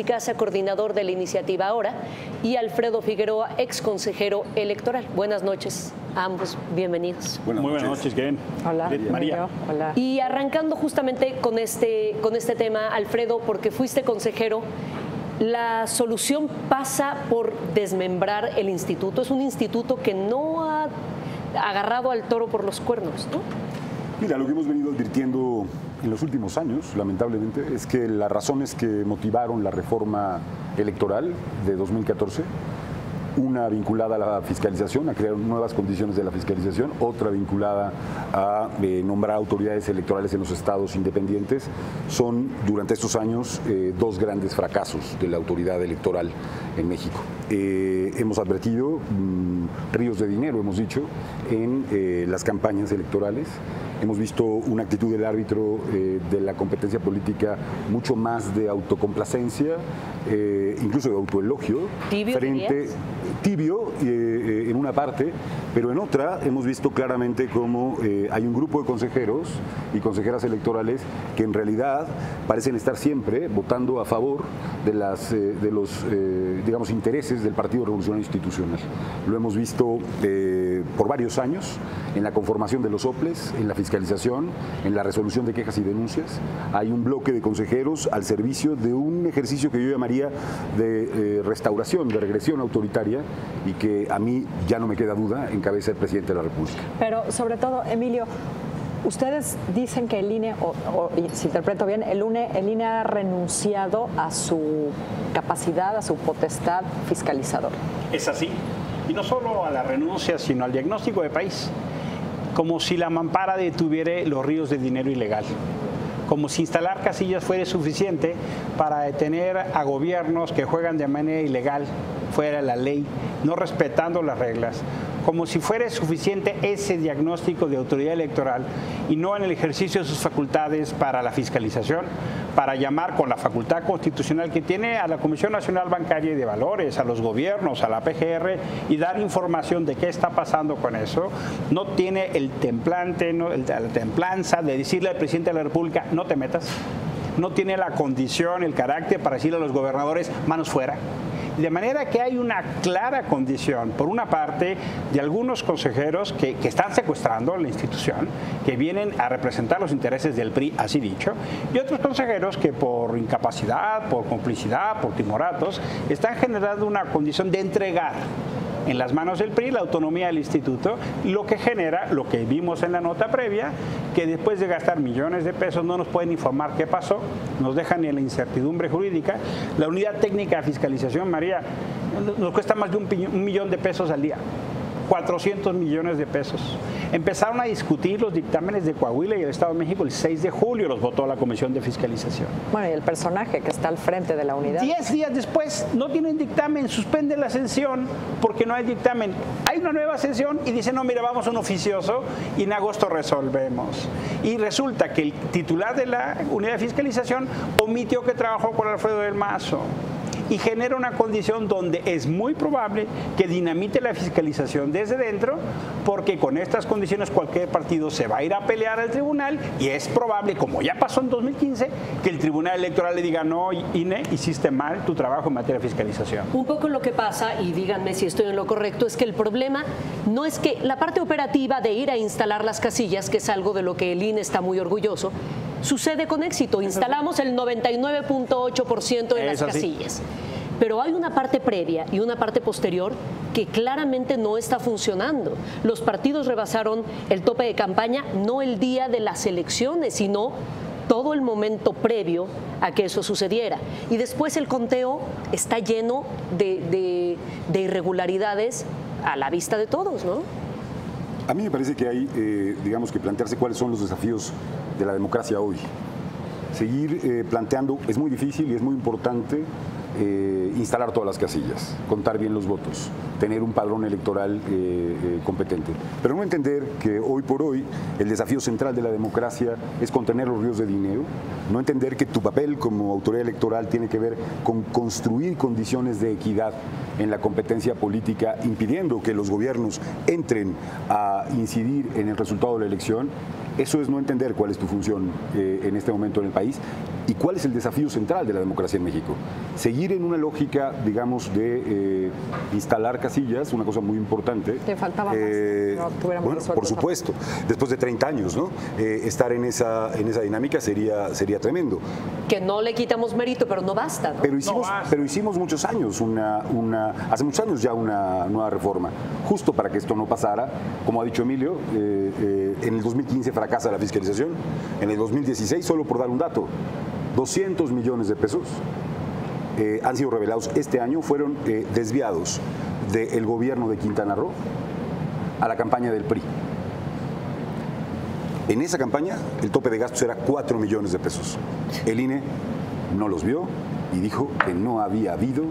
Casa, coordinador de la iniciativa Ahora, y Alfredo Figueroa, ex consejero electoral. Buenas noches a ambos, bienvenidos. Muy buenas noches, Karen. Hola, María. Hola. Y arrancando justamente con este tema, Alfredo, porque fuiste consejero, la solución pasa por desmembrar el instituto. Es un instituto que no ha agarrado al toro por los cuernos, ¿no? Mira, lo que hemos venido advirtiendo en los últimos años, lamentablemente, es que las razones que motivaron la reforma electoral de 2014, una vinculada a la fiscalización, a crear nuevas condiciones de la fiscalización, otra vinculada a nombrar autoridades electorales en los estados independientes, son durante estos años dos grandes fracasos de la autoridad electoral en México. Hemos advertido ríos de dinero, hemos dicho, en las campañas electorales. Hemos visto una actitud del árbitro de la competencia política mucho más de autocomplacencia, incluso de autoelogio. Tibio en una parte, pero en otra hemos visto claramente cómo hay un grupo de consejeros y consejeras electorales que en realidad parecen estar siempre votando a favor de los digamos, intereses del Partido Revolucionario Institucional. Lo hemos visto por varios años en la conformación de los OPLES, en la fiscalización, en la resolución de quejas y denuncias. Hay un bloque de consejeros al servicio de un ejercicio que yo llamaría de restauración, de regresión autoritaria, y que a mí ya no me queda duda encabeza el presidente de la República. Pero sobre todo, Emilio, ustedes dicen que el INE, o si interpreto bien, el INE ha renunciado a su capacidad, a su potestad fiscalizadora. Es así. Y no solo a la renuncia, sino al diagnóstico de país. Como si la mampara detuviera los ríos de dinero ilegal. Como si instalar casillas fuera suficiente para detener a gobiernos que juegan de manera ilegal, fuera de la ley, no respetando las reglas. Como si fuera suficiente ese diagnóstico de autoridad electoral y no en el ejercicio de sus facultades para la fiscalización, para llamar con la facultad constitucional que tiene a la Comisión Nacional Bancaria y de Valores, a los gobiernos, a la PGR, y dar información de qué está pasando con eso. No tiene el templante, la templanza de decirle al presidente de la República, no te metas. No tiene la condición, el carácter para decirle a los gobernadores, manos fuera. De manera que hay una clara condición, por una parte, de algunos consejeros que están secuestrando la institución, que vienen a representar los intereses del PRI, así dicho, y otros consejeros que por incapacidad, por complicidad, por timoratos, están generando una condición de entregar en las manos del PRI la autonomía del instituto, lo que genera, lo que vimos en la nota previa, que después de gastar millones de pesos no nos pueden informar qué pasó, nos dejan en la incertidumbre jurídica. La unidad técnica de fiscalización, María, nos cuesta más de un millón de pesos al día. 400 millones de pesos. Empezaron a discutir los dictámenes de Coahuila y el Estado de México el 6 de julio, los votó la Comisión de Fiscalización. Bueno, y el personaje que está al frente de la unidad. 10 días después no tienen dictamen, suspenden la sesión porque no hay dictamen. Hay una nueva sesión y dicen, no, mira, vamos a un oficioso y en agosto resolvemos. Y resulta que el titular de la unidad de fiscalización omitió que trabajó con Alfredo del Mazo. Y genera una condición donde es muy probable que dinamite la fiscalización desde dentro, porque con estas condiciones cualquier partido se va a ir a pelear al tribunal y es probable, como ya pasó en 2015, que el Tribunal Electoral le diga, no, INE, hiciste mal tu trabajo en materia de fiscalización. Un poco lo que pasa, y díganme si estoy en lo correcto, es que el problema no es que la parte operativa de ir a instalar las casillas, que es algo de lo que el INE está muy orgulloso, sucede con éxito. Instalamos el 99.8% de las casillas. Pero hay una parte previa y una parte posterior que claramente no está funcionando. Los partidos rebasaron el tope de campaña no el día de las elecciones, sino todo el momento previo a que eso sucediera. Y después el conteo está lleno de irregularidades a la vista de todos, ¿no? A mí me parece que hay, digamos, que plantearse cuáles son los desafíos de la democracia hoy. Seguir planteando es muy difícil y es muy importante instalar todas las casillas, contar bien los votos, tener un padrón electoral competente. Pero no entender que hoy por hoy el desafío central de la democracia es contener los ríos de dinero, no entender que tu papel como autoridad electoral tiene que ver con construir condiciones de equidad en la competencia política, impidiendo que los gobiernos entren a incidir en el resultado de la elección. Eso es no entender cuál es tu función en este momento en el país y cuál es el desafío central de la democracia en México. Seguir en una lógica, digamos, de instalar casillas, una cosa muy importante. Te faltaba más. No tuviéramos bueno, por supuesto, después de 30 años, ¿no? Estar en esa dinámica sería tremendo. Que no le quitamos mérito, pero no basta, ¿no? Pero hicimos muchos años, hace muchos años ya una nueva reforma, justo para que esto no pasara. Como ha dicho Emilio, en el 2015 fracasa la fiscalización, en el 2016, solo por dar un dato, 200 millones de pesos han sido revelados este año, fueron desviados del gobierno de Quintana Roo a la campaña del PRI. En esa campaña el tope de gastos era 4 millones de pesos. El INE no los vio y dijo que no había habido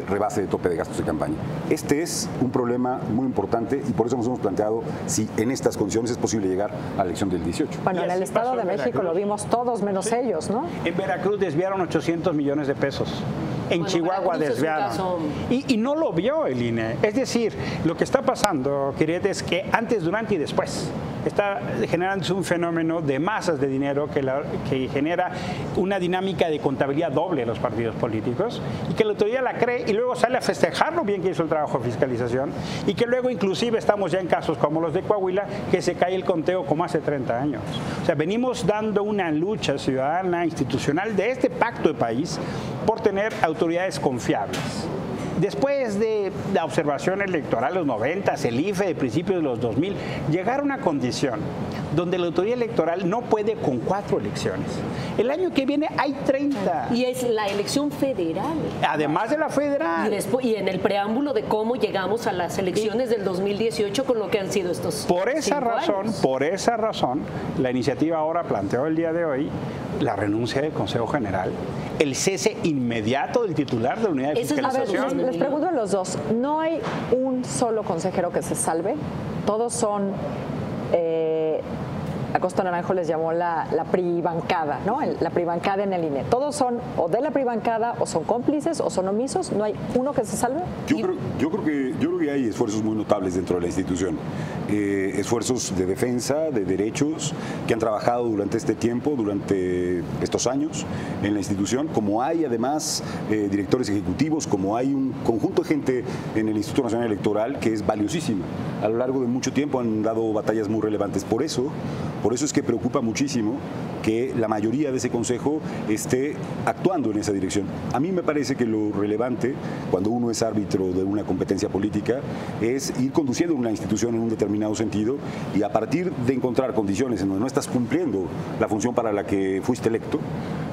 rebase de tope de gastos de campaña. Este es un problema muy importante y por eso nos hemos planteado si en estas condiciones es posible llegar a la elección del 18. Bueno, en el Estado de México lo vimos todos menos ellos, ¿no? En Veracruz desviaron 800 millones de pesos. En Chihuahua desviaron. Y no lo vio el INE. Es decir, lo que está pasando, Kiret, es que antes, durante y después está generándose un fenómeno de masas de dinero que genera una dinámica de contabilidad doble en los partidos políticos y que la autoridad la cree y luego sale a festejar lo bien que hizo el trabajo de fiscalización y que luego inclusive estamos ya en casos como los de Coahuila que se cae el conteo como hace 30 años. O sea, venimos dando una lucha ciudadana, institucional de este pacto de país por tener autoridades confiables. Después de la observación electoral de los 90, el IFE de principios de los 2000, llegar a una condición donde la autoridad electoral no puede con 4 elecciones. El año que viene hay 30. Y es la elección federal. Además de la federal. Y en el preámbulo de cómo llegamos a las elecciones del 2018 con lo que han sido estos Por esa razón, la iniciativa ahora planteó el día de hoy la renuncia del Consejo General, el cese inmediato del titular de la unidad de fiscalización. A ver, les pregunto a los dos, ¿no hay un solo consejero que se salve? Todos son... Acosta Naranjo les llamó la pribancada, ¿no? La pribancada en el INE. Todos son o de la pribancada o son cómplices o son omisos. ¿No hay uno que se salve? Yo creo que hay esfuerzos muy notables dentro de la institución. Esfuerzos de defensa de derechos que han trabajado durante este tiempo, durante estos años en la institución, como hay además directores ejecutivos, como hay un conjunto de gente en el Instituto Nacional Electoral que es valiosísima. A lo largo de mucho tiempo han dado batallas muy relevantes. Por eso es que preocupa muchísimo que la mayoría de ese consejo esté actuando en esa dirección. A mí me parece que lo relevante cuando uno es árbitro de una competencia política es ir conduciendo una institución en un determinado sentido y a partir de encontrar condiciones en donde no estás cumpliendo la función para la que fuiste electo,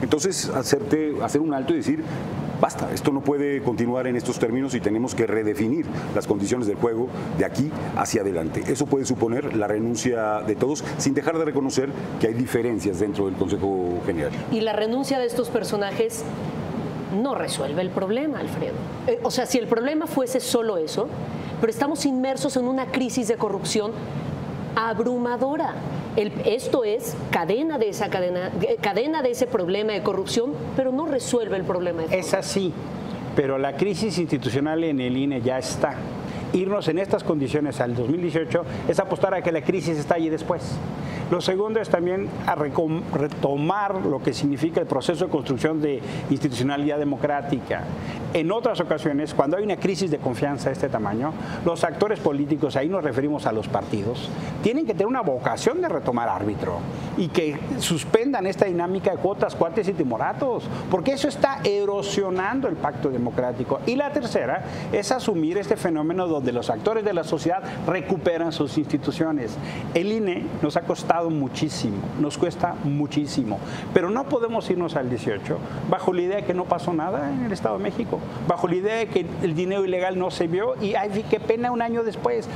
entonces hacer un alto y decir: basta, esto no puede continuar en estos términos y tenemos que redefinir las condiciones del juego de aquí hacia adelante. Eso puede suponer la renuncia de todos sin dejar de reconocer que hay diferencias dentro del Consejo General. Y la renuncia de estos personajes no resuelve el problema, Alfredo. O sea, si el problema fuese solo eso, pero estamos inmersos en una crisis de corrupción abrumadora. Esto es cadena de ese problema de corrupción, pero no resuelve el problema de corrupción. Es así, pero la crisis institucional en el INE ya está. Irnos en estas condiciones al 2018 es apostar a que la crisis estalle después. Lo segundo es también a retomar lo que significa el proceso de construcción de institucionalidad democrática. En otras ocasiones, cuando hay una crisis de confianza de este tamaño, los actores políticos, ahí nos referimos a los partidos, tienen que tener una vocación de retomar árbitro y que suspendan esta dinámica de cuotas, cuates y timoratos, porque eso está erosionando el pacto democrático. Y la tercera es asumir este fenómeno donde los actores de la sociedad recuperan sus instituciones. El INE nos ha costado muchísimo, nos cuesta muchísimo, pero no podemos irnos al 18 bajo la idea de que no pasó nada en el Estado de México, bajo la idea de que el dinero ilegal no se vio y ay, qué pena un año después.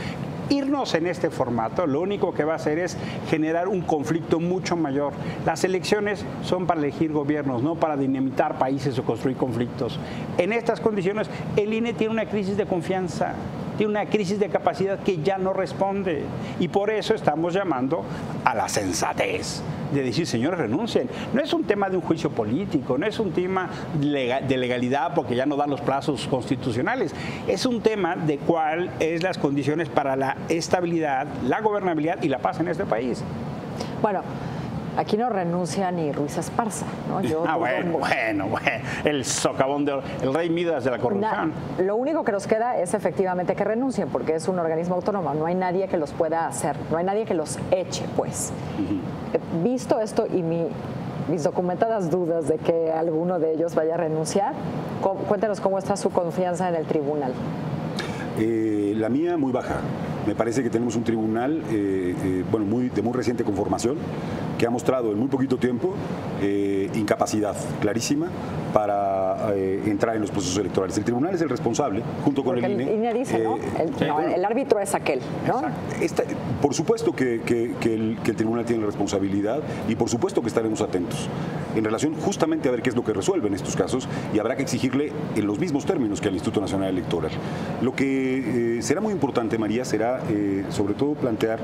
Irnos en este formato lo único que va a hacer es generar un conflicto mucho mayor. Las elecciones son para elegir gobiernos, no para dinamitar países o construir conflictos. En estas condiciones, el INE tiene una crisis de confianza, tiene una crisis de capacidad que ya no responde. Y por eso estamos llamando a la sensatez de decir: señores, renuncien. No es un tema de un juicio político, no es un tema de legalidad porque ya no dan los plazos constitucionales. Es un tema de cuáles son las condiciones para la estabilidad, la gobernabilidad y la paz en este país. Bueno, aquí no renuncia ni Ruiz Esparza, ¿no? Bueno, el socavón, el rey Midas de la corrupción. Lo único que nos queda es efectivamente que renuncien, porque es un organismo autónomo, no hay nadie que los pueda hacer, no hay nadie que los eche, pues. Visto esto y mis documentadas dudas de que alguno de ellos vaya a renunciar, cuéntenos cómo está su confianza en el tribunal. La mía muy baja. Me parece que tenemos un tribunal de muy reciente conformación, que ha mostrado en muy poquito tiempo incapacidad clarísima para entrar en los procesos electorales. El tribunal es el responsable, junto con el INE. El INE dice, ¿no? El árbitro es aquel, ¿no? Por supuesto que el tribunal tiene la responsabilidad y por supuesto que estaremos atentos en relación justamente a ver qué es lo que resuelve en estos casos, y habrá que exigirle en los mismos términos que al Instituto Nacional Electoral. Lo que será muy importante, María, será sobre todo plantear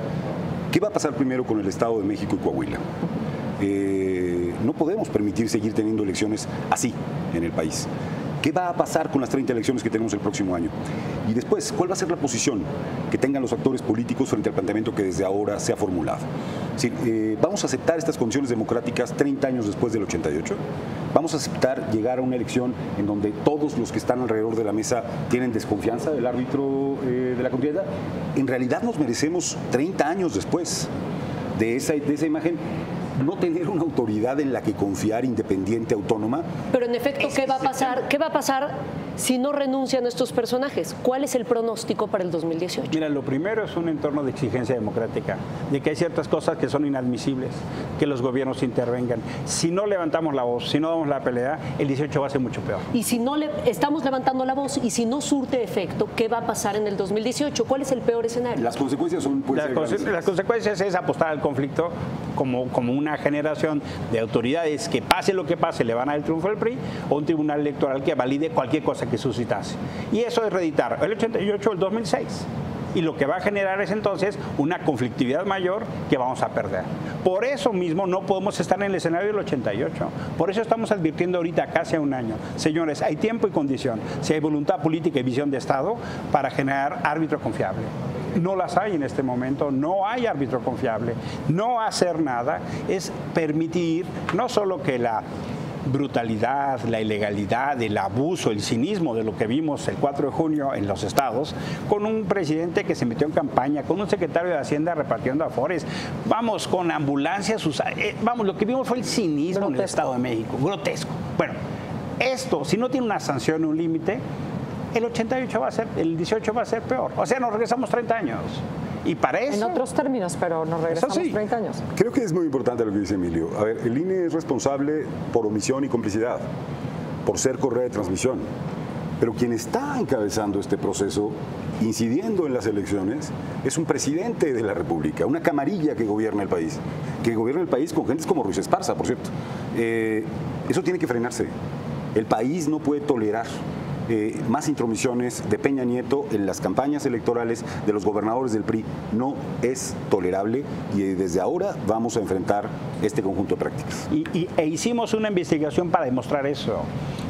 qué va a pasar primero con el Estado de México y Coahuila. No podemos permitir seguir teniendo elecciones así en el país. ¿Qué va a pasar con las 30 elecciones que tenemos el próximo año? Y después, ¿cuál va a ser la posición que tengan los actores políticos frente al planteamiento que desde ahora se ha formulado? Es decir, ¿vamos a aceptar estas condiciones democráticas 30 años después del 88? ¿Vamos a aceptar llegar a una elección en donde todos los que están alrededor de la mesa tienen desconfianza del árbitro de la contienda? En realidad nos merecemos 30 años después de esa imagen no tener una autoridad en la que confiar, independiente, autónoma. Pero en efecto, ¿qué va a pasar? ¿Qué va a pasar si no renuncian estos personajes? ¿Cuál es el pronóstico para el 2018? Mira, lo primero es un entorno de exigencia democrática, de que hay ciertas cosas que son inadmisibles, que los gobiernos intervengan. Si no levantamos la voz, si no damos la pelea, el 18 va a ser mucho peor. Y si no estamos levantando la voz y si no surte efecto, ¿qué va a pasar en el 2018? ¿Cuál es el peor escenario? Las consecuencias son... Las consecuencias es apostar al conflicto como una generación de autoridades que pase lo que pase le van a dar el triunfo al PRI, o un tribunal electoral que valide cualquier cosa que suscitase. Y eso es reeditar el 88 o el 2006. Y lo que va a generar es entonces una conflictividad mayor que vamos a perder. Por eso mismo no podemos estar en el escenario del 88. Por eso estamos advirtiendo ahorita casi a un año. Señores, hay tiempo y condición. Si hay voluntad política y visión de Estado para generar árbitro confiable. No las hay en este momento, no hay árbitro confiable. No hacer nada es permitir no solo que la brutalidad, la ilegalidad, el abuso, el cinismo de lo que vimos el 4 de junio en los estados, con un presidente que se metió en campaña, con un secretario de Hacienda repartiendo afores, vamos, con ambulancias, vamos, lo que vimos fue el cinismo grotesco en el Estado de México, grotesco. Bueno, esto, si no tiene una sanción, un límite, el 88 va a ser, el 18 va a ser peor. O sea, nos regresamos 30 años. Y para eso... En otros términos, pero nos regresamos 30 años. Creo que es muy importante lo que dice Emilio. A ver, el INE es responsable por omisión y complicidad, por ser correa de transmisión. Pero quien está encabezando este proceso, incidiendo en las elecciones, es un presidente de la República, una camarilla que gobierna el país con gentes como Ruiz Esparza, por cierto. Eso tiene que frenarse. El país no puede tolerar más intromisiones de Peña Nieto en las campañas electorales de los gobernadores del PRI. No es tolerable y desde ahora vamos a enfrentar este conjunto de prácticas. E hicimos una investigación para demostrar eso.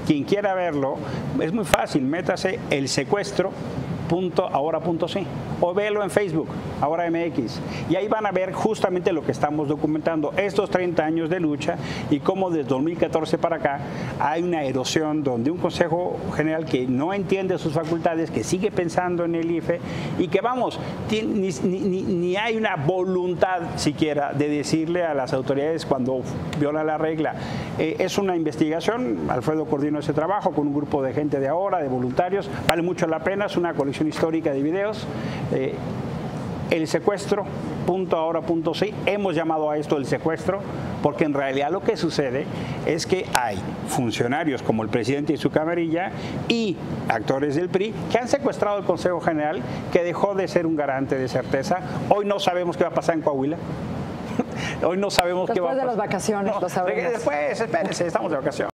Quien quiera verlo, es muy fácil, métase el secuestro.ahora.sí o véelo en Facebook, Ahora MX, y ahí van a ver justamente lo que estamos documentando, estos 30 años de lucha y cómo desde 2014 para acá hay una erosión donde un Consejo General que no entiende sus facultades, que sigue pensando en el IFE y que vamos, ni hay una voluntad siquiera de decirle a las autoridades cuando viola la regla. Es una investigación, Alfredo coordinó ese trabajo con un grupo de gente de Ahora, de voluntarios, vale mucho la pena, es una colección histórica de videos. El secuestro.ahora.sí, hemos llamado a esto el secuestro porque en realidad lo que sucede es que hay funcionarios como el presidente y su camarilla y actores del PRI que han secuestrado el Consejo General, que dejó de ser un garante de certeza. Hoy no sabemos qué va a pasar en Coahuila. Hoy no sabemos qué va a pasar. Después de las vacaciones, lo sabremos. Después, espérense, estamos de vacaciones.